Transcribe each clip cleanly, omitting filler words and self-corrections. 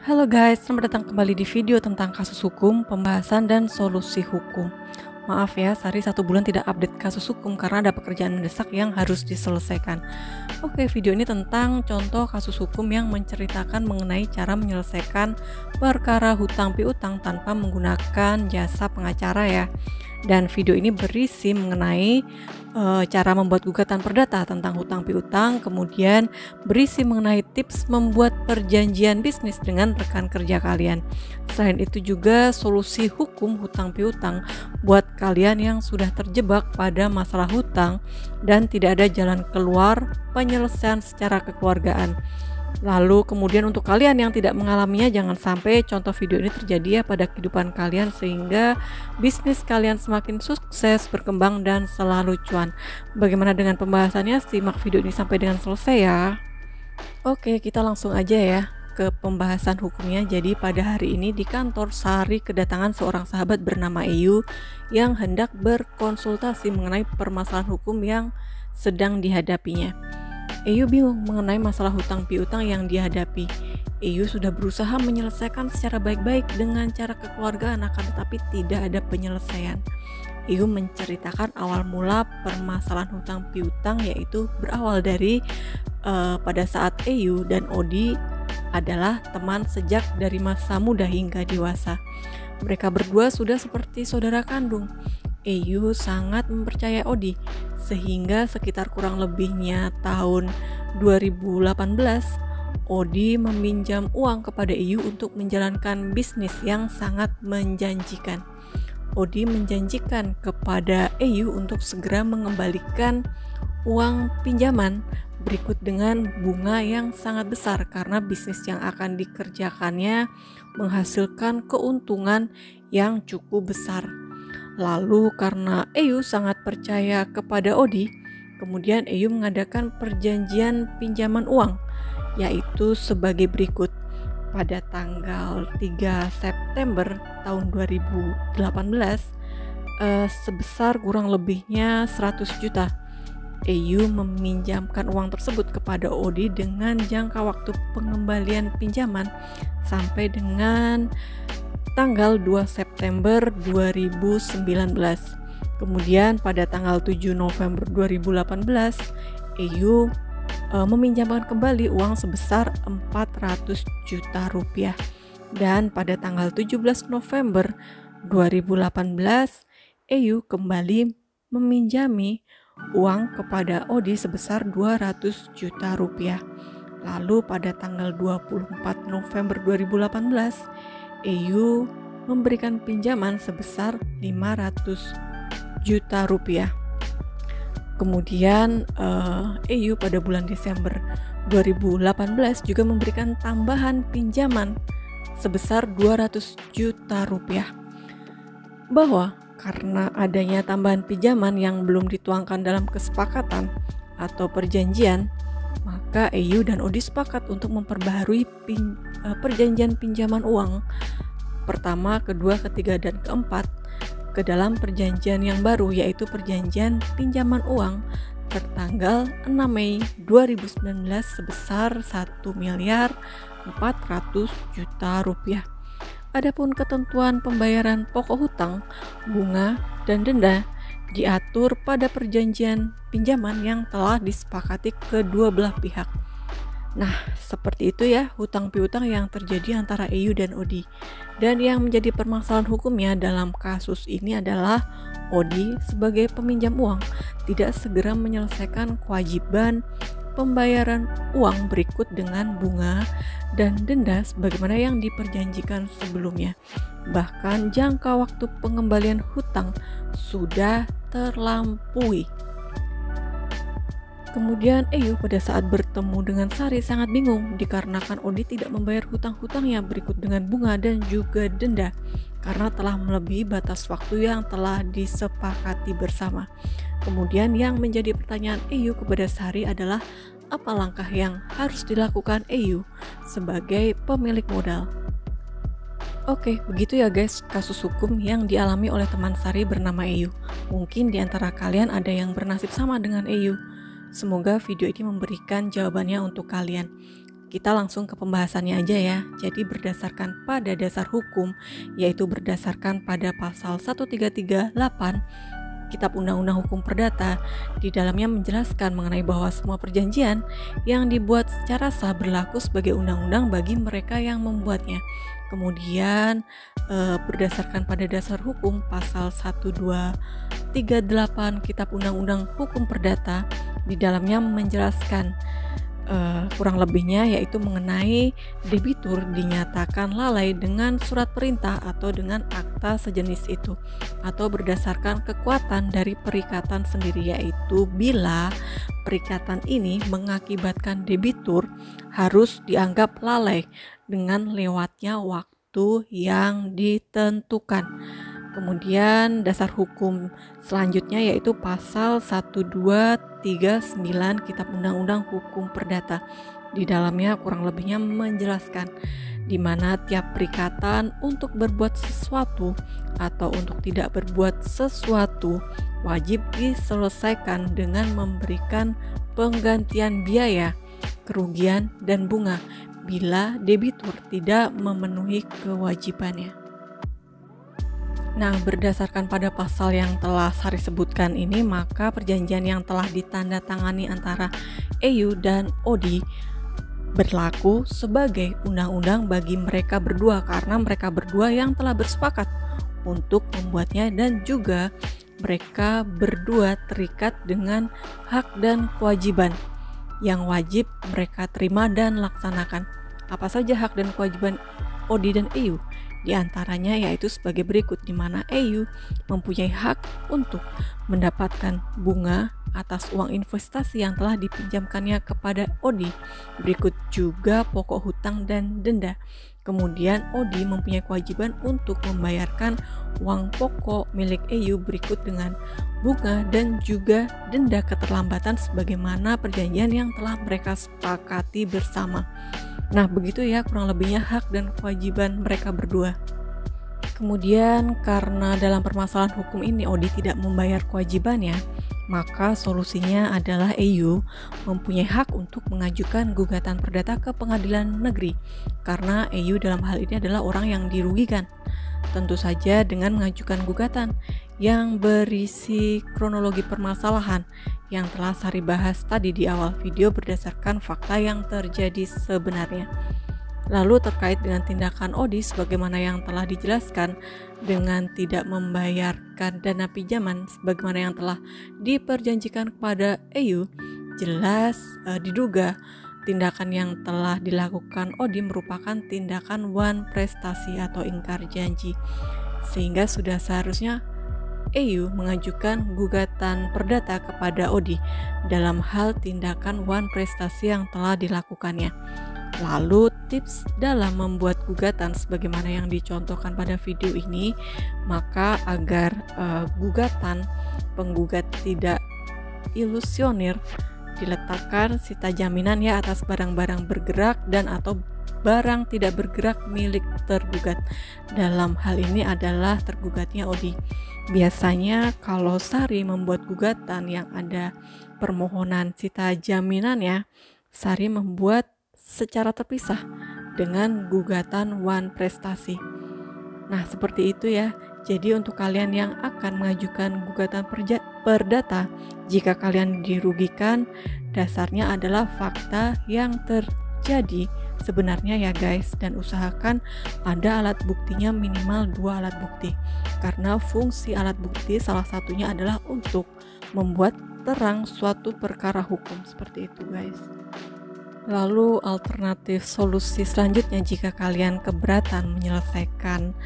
Halo guys, selamat datang kembali di video tentang kasus hukum, pembahasan, dan solusi hukum. Maaf ya, Sari 1 bulan tidak update kasus hukum karena ada pekerjaan mendesak yang harus diselesaikan. Oke, video ini tentang contoh kasus hukum yang menceritakan mengenai cara menyelesaikan perkara hutang piutang tanpa menggunakan jasa pengacara ya. Dan video ini berisi mengenai cara membuat gugatan perdata tentang hutang piutang, kemudian berisi mengenai tips membuat perjanjian bisnis dengan rekan kerja kalian. Selain itu juga solusi hukum hutang piutang buat kalian yang sudah terjebak pada masalah hutang dan tidak ada jalan keluar penyelesaian secara kekeluargaan. Lalu kemudian untuk kalian yang tidak mengalaminya, jangan sampai contoh video ini terjadi ya pada kehidupan kalian sehingga bisnis kalian semakin sukses, berkembang, dan selalu cuan. Bagaimana dengan pembahasannya? Simak video ini sampai dengan selesai ya. Oke, kita langsung aja ya ke pembahasan hukumnya. Jadi pada hari ini di kantor Sari kedatangan seorang sahabat bernama Eyu yang hendak berkonsultasi mengenai permasalahan hukum yang sedang dihadapinya. Eyu bingung mengenai masalah hutang piutang yang dihadapi. Eyu sudah berusaha menyelesaikan secara baik-baik dengan cara kekeluargaan, akan tetapi tidak ada penyelesaian. Eyu menceritakan awal mula permasalahan hutang piutang, yaitu berawal dari pada saat Eyu dan Odi adalah teman sejak dari masa muda hingga dewasa. Mereka berdua sudah seperti saudara kandung. Eyu sangat mempercayai Odi, sehingga sekitar kurang lebihnya tahun 2018, Odi meminjam uang kepada Eyu untuk menjalankan bisnis yang sangat menjanjikan. Odi menjanjikan kepada Eyu untuk segera mengembalikan uang pinjaman berikut dengan bunga yang sangat besar karena bisnis yang akan dikerjakannya menghasilkan keuntungan yang cukup besar. Lalu karena Eyu sangat percaya kepada Odi, kemudian Eyu mengadakan perjanjian pinjaman uang, yaitu sebagai berikut. Pada tanggal 3 September tahun 2018, sebesar kurang lebihnya 100 juta. Eyu meminjamkan uang tersebut kepada Odi dengan jangka waktu pengembalian pinjaman sampai dengan tanggal 2 September 2019. Kemudian pada tanggal 7 November 2018, Eyu meminjamkan kembali uang sebesar 400 juta rupiah. Dan pada tanggal 17 November 2018, Eyu kembali meminjami uang kepada Odi sebesar 200 juta rupiah. Lalu pada tanggal 24 November 2018, Eyu memberikan pinjaman sebesar 500 juta rupiah. Kemudian Eyu pada bulan Desember 2018 juga memberikan tambahan pinjaman sebesar 200 juta rupiah. Bahwa karena adanya tambahan pinjaman yang belum dituangkan dalam kesepakatan atau perjanjian, maka Eyu dan Odi sepakat untuk memperbaharui perjanjian pinjaman uang pertama, kedua, ketiga, dan keempat ke dalam perjanjian yang baru, yaitu perjanjian pinjaman uang tertanggal 6 Mei 2019 sebesar 1.400.000.000 rupiah. Adapun ketentuan pembayaran pokok hutang, bunga, dan denda diatur pada perjanjian pinjaman yang telah disepakati kedua belah pihak. Nah, seperti itu ya hutang piutang yang terjadi antara Eyu dan Odi. Dan yang menjadi permasalahan hukumnya dalam kasus ini adalah Odi sebagai peminjam uang tidak segera menyelesaikan kewajiban pembayaran uang berikut dengan bunga dan denda sebagaimana yang diperjanjikan sebelumnya. Bahkan jangka waktu pengembalian hutang sudah terlampaui. Kemudian Eyu pada saat bertemu dengan Sari sangat bingung dikarenakan Odi tidak membayar hutang-hutangnya berikut dengan bunga dan juga denda karena telah melebihi batas waktu yang telah disepakati bersama. Kemudian yang menjadi pertanyaan Eyu kepada Sari adalah apa langkah yang harus dilakukan Eyu sebagai pemilik modal. Oke, begitu ya guys kasus hukum yang dialami oleh teman Sari bernama Eyu. Mungkin di antara kalian ada yang bernasib sama dengan Eyu. Semoga video ini memberikan jawabannya untuk kalian. Kita langsung ke pembahasannya aja ya. Jadi berdasarkan pada dasar hukum, yaitu berdasarkan pada pasal 1338 Kitab Undang-Undang Hukum Perdata, di dalamnya menjelaskan mengenai bahwa semua perjanjian yang dibuat secara sah berlaku sebagai undang-undang bagi mereka yang membuatnya. Kemudian berdasarkan pada dasar hukum pasal 1238 Kitab Undang-Undang Hukum Perdata, di dalamnya menjelaskan kurang lebihnya, yaitu mengenai debitur dinyatakan lalai dengan surat perintah atau dengan akta sejenis itu, atau berdasarkan kekuatan dari perikatan sendiri, yaitu bila perikatan ini mengakibatkan debitur harus dianggap lalai dengan lewatnya waktu yang ditentukan. Kemudian dasar hukum selanjutnya yaitu pasal 1239 Kitab Undang-Undang Hukum Perdata. Di dalamnya kurang lebihnya menjelaskan di mana tiap perikatan untuk berbuat sesuatu atau untuk tidak berbuat sesuatu wajib diselesaikan dengan memberikan penggantian biaya, kerugian, dan bunga bila debitur tidak memenuhi kewajibannya. Nah, berdasarkan pada pasal yang telah Sari sebutkan ini, maka perjanjian yang telah ditandatangani antara EU dan ODI berlaku sebagai undang-undang bagi mereka berdua, karena mereka berdua yang telah bersepakat untuk membuatnya, dan juga mereka berdua terikat dengan hak dan kewajiban yang wajib mereka terima dan laksanakan. Apa saja hak dan kewajiban ODI dan EU? Di antaranya yaitu sebagai berikut, di mana EU mempunyai hak untuk mendapatkan bunga atas uang investasi yang telah dipinjamkannya kepada ODI. Berikut juga pokok hutang dan denda. Kemudian ODI mempunyai kewajiban untuk membayarkan uang pokok milik EU berikut dengan bunga dan juga denda keterlambatan sebagaimana perjanjian yang telah mereka sepakati bersama. Nah, begitu ya kurang lebihnya hak dan kewajiban mereka berdua. Kemudian karena dalam permasalahan hukum ini ODI tidak membayar kewajibannya, maka solusinya adalah EU mempunyai hak untuk mengajukan gugatan perdata ke pengadilan negeri, karena EU dalam hal ini adalah orang yang dirugikan. Tentu saja dengan mengajukan gugatan yang berisi kronologi permasalahan yang telah Sari bahas tadi di awal video berdasarkan fakta yang terjadi sebenarnya. Lalu terkait dengan tindakan ODI sebagaimana yang telah dijelaskan dengan tidak membayarkan dana pinjaman sebagaimana yang telah diperjanjikan kepada EU, jelas diduga tindakan yang telah dilakukan ODI merupakan tindakan wan prestasi atau ingkar janji, sehingga sudah seharusnya EU mengajukan gugatan perdata kepada ODI dalam hal tindakan wan prestasi yang telah dilakukannya. Lalu tips dalam membuat gugatan sebagaimana yang dicontohkan pada video ini, maka agar gugatan penggugat tidak ilusioner, diletakkan sita jaminan ya atas barang-barang bergerak dan atau barang tidak bergerak milik tergugat. Dalam hal ini adalah tergugatnya ODI. Biasanya kalau Sari membuat gugatan yang ada permohonan sita jaminan ya, Sari membuat secara terpisah dengan gugatan wan prestasi. Nah, seperti itu ya. Jadi untuk kalian yang akan mengajukan gugatan perdata, jika kalian dirugikan, dasarnya adalah fakta yang terjadi sebenarnya ya guys, dan usahakan ada alat buktinya minimal 2 alat bukti, karena fungsi alat bukti salah satunya adalah untuk membuat terang suatu perkara hukum. Seperti itu guys. Lalu alternatif solusi selanjutnya jika kalian keberatan menyelesaikan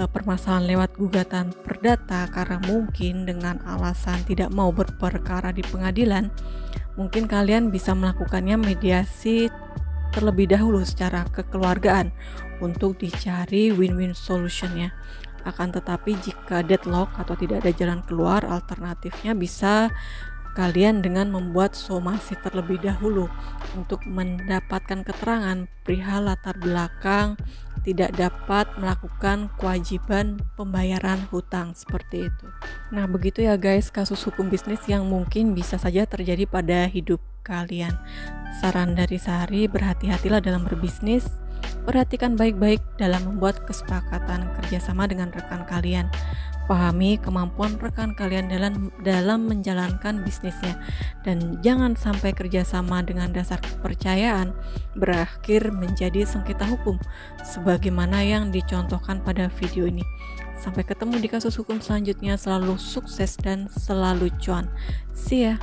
permasalahan lewat gugatan perdata karena mungkin dengan alasan tidak mau berperkara di pengadilan, mungkin kalian bisa melakukannya mediasi terlebih dahulu secara kekeluargaan untuk dicari win-win solutionnya. Akan tetapi jika deadlock atau tidak ada jalan keluar, alternatifnya bisa kalian dengan membuat somasi terlebih dahulu untuk mendapatkan keterangan perihal latar belakang tidak dapat melakukan kewajiban pembayaran hutang seperti itu. Nah, begitu ya guys, kasus hukum bisnis yang mungkin bisa saja terjadi pada hidup kalian. Saran dari Sari, berhati-hatilah dalam berbisnis. Perhatikan baik-baik dalam membuat kesepakatan kerjasama dengan rekan kalian. Pahami kemampuan rekan kalian dalam menjalankan bisnisnya, dan jangan sampai kerjasama dengan dasar kepercayaan berakhir menjadi sengketa hukum sebagaimana yang dicontohkan pada video ini. Sampai ketemu di kasus hukum selanjutnya. Selalu sukses dan selalu cuan. See ya.